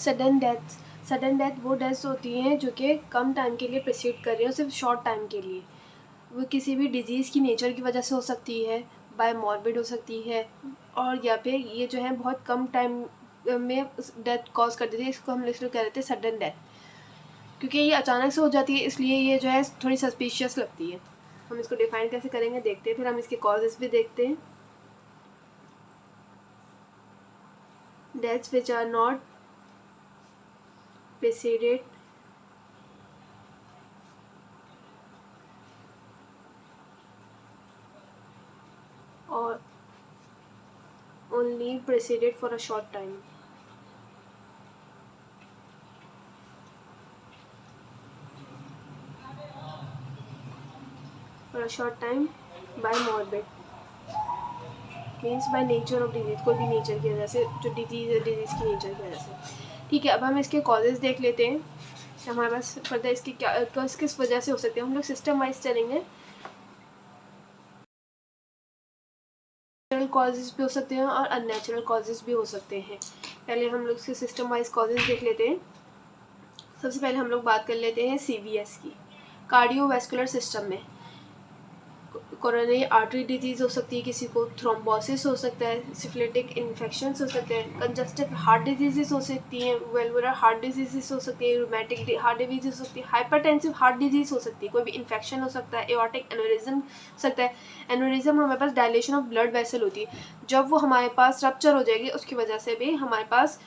Sudden death वो deaths होती हैं जो कि कम टाइम के लिए प्रिसीड कर रही हैं, सिर्फ शॉर्ट टाइम के लिए। वो किसी भी डिजीज़ की नेचर की वजह से हो सकती है, बाय मॉर्बिड हो सकती है, और या फिर ये जो है बहुत कम टाइम में डेथ कॉज कर देती है। इसको हम लिस्ट कह देते हैं सडन डेथ, क्योंकि ये अचानक से हो जाती है, इसलिए ये जो है थोड़ी सस्पिशियस लगती है। हम इसको डिफाइन कैसे करेंगे देखते हैं, फिर हम इसके कॉजेज़ भी देखते हैं। Deaths which are not preceded or only preceded for a short time. For a short time by morbid means by nature of disease, कोई भी नेचर की वजह से जो डिजीज़ है, डिजीज़ की नेचर की वजह से। ठीक है, अब हम इसके कॉजेज़ देख लेते हैं। हमारे पास फर्दर इसकी क्या किस वजह से हो सकते हैं। हम लोग सिस्टम वाइज चलेंगे। नेचुरल कॉजेज़ भी हो सकते हैं और अननेचुरल कॉजेज़ भी हो सकते हैं। पहले हम लोग इसके सिस्टम वाइज कॉजेज़ देख लेते हैं। सबसे पहले हम लोग बात कर लेते हैं CVS की, कार्डियोवैस्कुलर सिस्टम में। कोरोनरी आर्टरी डिजीज़ हो सकती है किसी को, थ्रोम्बोसिस हो सकता है, सिफिलिटिक इन्फेक्शंस हो सकते हैं, कंजस्टिव हार्ट डिजीज़ हो सकती हैं, वेलवुलर हार्ट डिजीज़ हो सकती है, रूमेटिक हार्ट डिजीज़ हो सकती है, हाइपरटेंसिव हार्ट डिजीज़ हो सकती है, कोई भी इन्फेक्शन हो सकता है, एओर्टिक एनोरिज्म हो सकता है। एनोरिज्म हमारे पास डायलेशन ऑफ ब्लड वेसल होती है, जब वो हमारे पास रप्चर हो जाएगी उसकी वजह से भी हमारे पास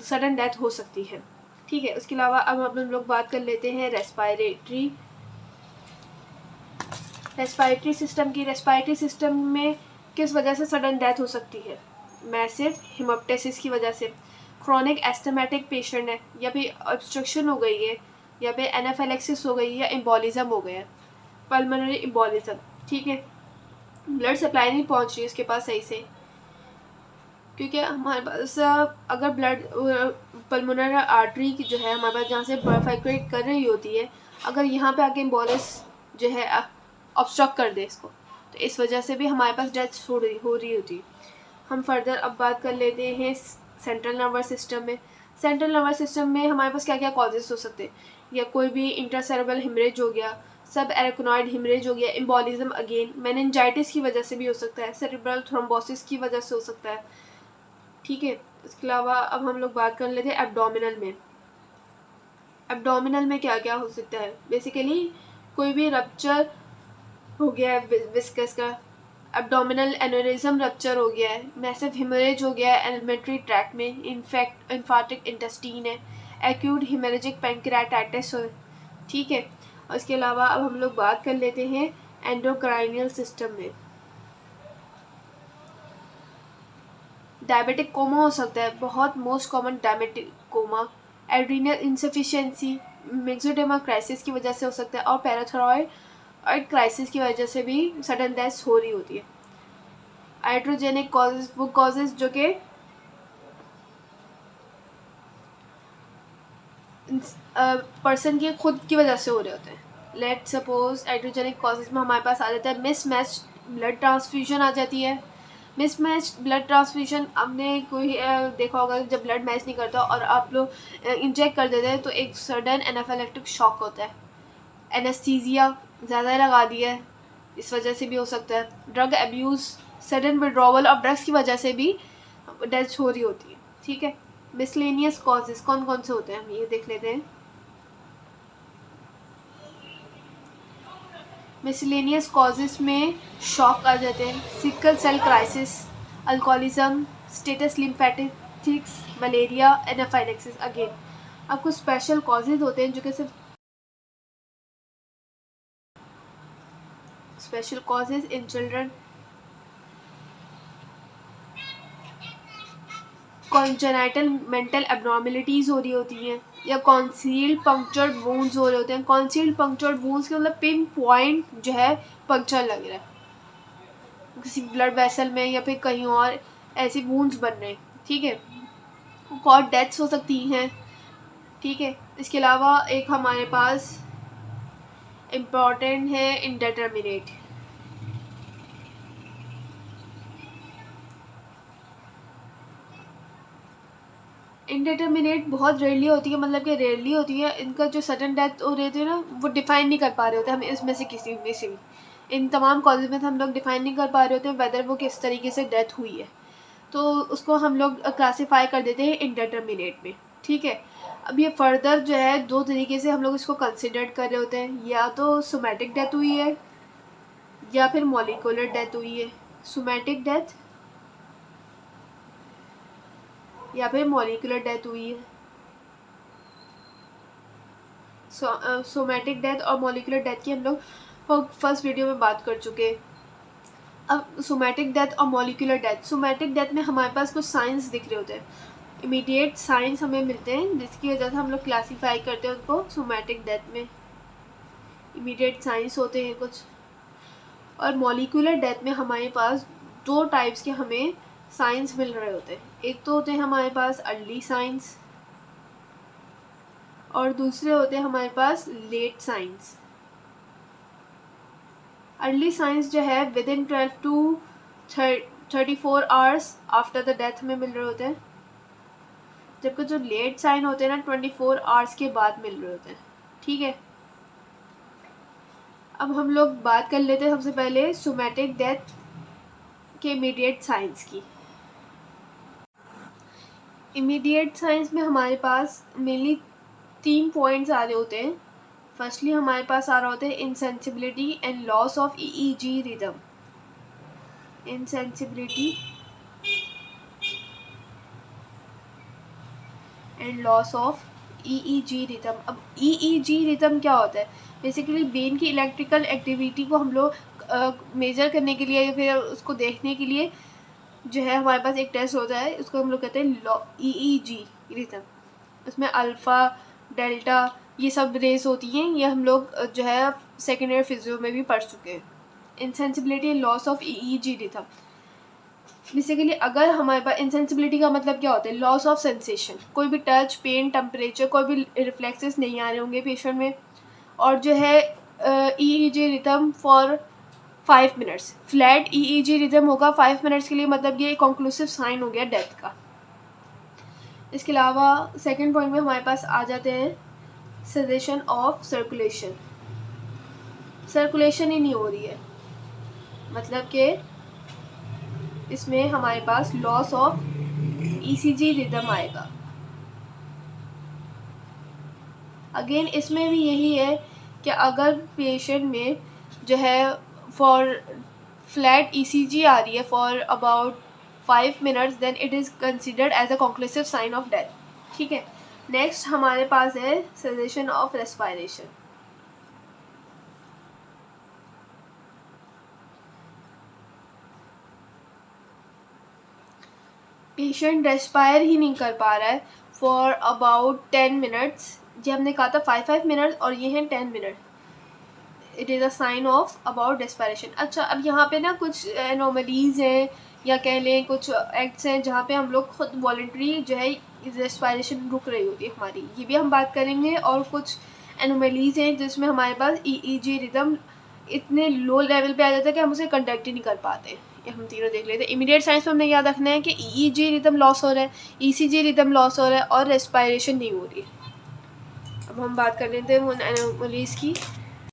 सडन डेथ हो सकती है। ठीक है, उसके अलावा अब हम लोग बात कर लेते हैं रेस्पिरेटरी सिस्टम की। रेस्पिरेटरी सिस्टम में किस वजह से सडन डेथ हो सकती है? मैसिव हिमोप्टेसिस की वजह से, क्रॉनिक एस्थमेटिक पेशेंट है, या फिर ऑब्स्ट्रक्शन हो गई है, या फिर एनाफिलैक्सिस हो गई है, या एम्बोलिज्म हो गया, पल्मोनरी एम्बोलिज्म। ठीक है, ब्लड सप्लाई नहीं पहुंच रही उसके पास सही से, क्योंकि हमारे पास अगर ब्लड पल्मोनरी आर्टरी की जो है हमारे पास जहाँ से परफेक्ट कर रही होती है, अगर यहाँ पे आके एम्बोलिस जो है ऑब्स्ट्रक्ट कर दे इसको, तो इस वजह से भी हमारे पास डेथ हो रही होती है। हम फर्दर अब बात कर लेते हैं सेंट्रल नर्वस सिस्टम में। सेंट्रल नर्वस सिस्टम में हमारे पास क्या क्या कॉजेज हो सकते हैं? या कोई भी इंटरसेरेब्रल हिमरेज हो गया, सब एरेक्नॉइड हिमरेज हो गया, एम्बोलिज्म अगेन, मेनिंजाइटिस की वजह से भी हो सकता है, सेरेब्रल थ्रोम्बोसिस की वजह से हो सकता है। ठीक है, इसके अलावा अब हम लोग बात कर लेते हैं एब्डोमिनल में। एब्डोमिनल में क्या क्या हो सकता है? बेसिकली कोई भी रप्चर हो गया है विस्कस का, एब्डोमिनल एनोरिज्म रप्चर हो गया है, मैसिव हिमरेज हो गया है एलिमेंट्री ट्रैक में, इन्फार्क्टिक इंटेस्टीन है, एक्यूट हिमरेजिक पैंक्रियाटाइटिस हो। ठीक है, और इसके अलावा अब हम लोग बात कर लेते हैं एंडोक्राइनल सिस्टम में। डायबिटिक कोमा हो सकता है, बहुत most common diabetic coma, adrenal insufficiency, myxoedema crisis की वजह से हो सकता है, और पैराथायरॉयड क्राइसिस की वजह से भी सडन डेथ हो रही होती है। आइट्रोजेनिक कॉजेज वो कॉजेज जो कि पर्सन की खुद की वजह से हो रहे होते हैं। लेट सपोज आइट्रोजेनिक कॉजेज में हमारे पास आ जाता है मिसमैच ब्लड ट्रांसफ्यूजन आ जाती है। मिसमैच ब्लड ट्रांसफ्यूजन, आपने कोई देखा होगा जब ब्लड मैच नहीं करता और आप लोग इंजेक्ट कर देते हैं तो एक सडन एनाफिलैक्टिक शॉक होता है। एनेस्थीसिया ज़्यादा लगा दिया है, इस वजह से भी हो सकता है। Drug abuse, sudden withdrawal of drugs की वजह से भी डेथ हो रही होती है। ठीक है, मिसलेनियस कॉजेज कौन कौन से होते हैं हम ये देख लेते हैं। मिसलेनियस कॉजेज में शॉक आ जाते हैं, sickle cell crisis, alcoholism, status lymphatics, malaria, anaphylaxis. Again अब कुछ स्पेशल कॉजेज होते हैं जो कि सिर्फ special causes in children, congenital mental abnormalities हो रही होती हैं, या कॉन्सील्ड पंक्चर्ड वूंड्स हो रहे होते हैं। कॉन्सील्ड पंक्चर्ड वूंड्स के मतलब पिन पॉइंट जो है पंक्चर लग रहा है किसी ब्लड वेसल में या फिर कहीं और, ऐसे वूंड्स बन रहे हैं। ठीक है, कॉट डेथ्स हो सकती हैं। ठीक है, इसके अलावा एक हमारे पास इम्पॉर्टेंट है इंडेटर्मिनेट। इनडिटर्मिनेट बहुत रेयरली होती है, मतलब कि रेयरली होती है। इनका जो सडन डेथ हो रही थी ना, वो डिफ़ाइन नहीं कर पा रहे होते हम इसमें से किसी में से भी। इन तमाम कॉजेज में हम लोग डिफ़ाइन नहीं कर पा रहे होते हैं वेदर वो किस तरीके से डेथ हुई है, तो उसको हम लोग क्लासीफाई कर देते हैं इनडिटर्मिनेट में। ठीक है, अब ये फर्दर जो है दो तरीके से हम लोग इसको कंसिडर कर रहे होते हैं, या तो सोमैटिक डेथ हुई है या फिर मॉलिक्यूलर डेथ हुई है। सोमैटिक डेथ या फिर मॉलिक्यूलर डेथ हुई है। सोमैटिक डेथ और मॉलिक्यूलर डेथ की हम लोग फर्स्ट वीडियो में बात कर चुके हैं। अब सोमैटिक डेथ और मॉलिक्यूलर डेथ, सोमैटिक डेथ में हमारे पास कुछ साइंस दिख रहे होते हैं, इमीडिएट साइंस हमें मिलते हैं, जिसकी वजह से हम लोग क्लासीफाई करते हैं उनको सोमैटिक डेथ में। इमीडिएट साइंस होते हैं कुछ। और मॉलिक्यूलर डेथ में हमारे पास दो टाइप्स के हमें साइंस मिल रहे होते हैं। एक तो होते हैं हमारे पास अर्ली साइंस और दूसरे होते हैं हमारे पास लेट साइंस। अर्ली साइंस जो है with in 12 to 34 hours after the death में मिल रहे होते हैं, जबकि जो लेट साइन होते हैं ना 24 आवर्स के बाद मिल रहे होते हैं। ठीक है, अब हम लोग बात कर लेते हैं सबसे पहले सोमैटिक डेथ के इमीडिएट साइंस की। इमीडिएट साइंस में हमारे पास मेनली 3 पॉइंट्स आ रहे होते हैं। फर्स्टली हमारे पास आ रहा होता है insensibility and loss of EEG rhythm. Insensibility and loss of EEG rhythm. अब ईईजी रिदम क्या होता है? बेसिकली ब्रेन की इलेक्ट्रिकल एक्टिविटी को हम लोग मेजर करने के लिए या फिर उसको देखने के लिए जो है हमारे पास एक टेस्ट होता है, उसको हम लोग कहते हैं ईईजी रिदम। उसमें अल्फ़ा डेल्टा ये सब रेस होती हैं, ये हम लोग जो है सेकेंड ईयर फिजियो में भी पढ़ चुके हैं। Insensibility and loss of EEG rhythm. Basically अगर हमारे पास इनसेंसिबिलिटी का मतलब क्या होता है? लॉस ऑफ सेंसेशन, कोई भी टच, पेन, टेम्परेचर, कोई भी रिफ्लेक्सेस नहीं आ रहे होंगे पेशेंट में। और जो है EEG rhythm for 5 minutes, flat EEG rhythm होगा 5 मिनट्स के लिए, मतलब ये कंक्लूसिव साइन हो गया डेथ का। इसके अलावा सेकेंड पॉइंट में हमारे पास आ जाते हैं सेडेशन ऑफ सर्कुलेशन। सर्कुलेशन ही नहीं हो रही है, मतलब कि इसमें हमारे पास लॉस ऑफ ईसीजी रिदम आएगा। अगेन इसमें भी यही है कि अगर पेशेंट में जो है फॉर फ्लैट ईसीजी आ रही है for about 5 minutes, then it is considered as a conclusive sign of death. ठीक है, नेक्स्ट हमारे पास है sedation of respiration. Patient respire ही नहीं कर पा रहा है फॉर अबाउट 10 मिनट्स। ये हमने कहा था 5 मिनट और ये हैं 10 minute. It is a sign of about respiration. अच्छा, अब यहाँ पे ना कुछ एनोमलीज़ हैं या कह लें कुछ एक्ट्स हैं जहाँ पे हम लोग खुद वॉलंटरी जो है रेस्पिरेशन रुक रही होती है हमारी, ये भी हम बात करेंगे। और कुछ एनोमलीज़ हैं जिसमें हमारे पास ईईजी रिदम इतने लो लेवल पे आ जाता है कि हम उसे कंडक्ट ही नहीं कर पाते। ये हम तीनों देख लेते हैं। इमीडिएट साइंस में हमने याद रखना है कि ईईजी रिदम लॉस हो रहा है, ईसीजी रिदम लॉस हो रहा है और रेस्पिरेशन नहीं हो रही है। अब हम बात कर लेते हैं उन एनोमलीज़ की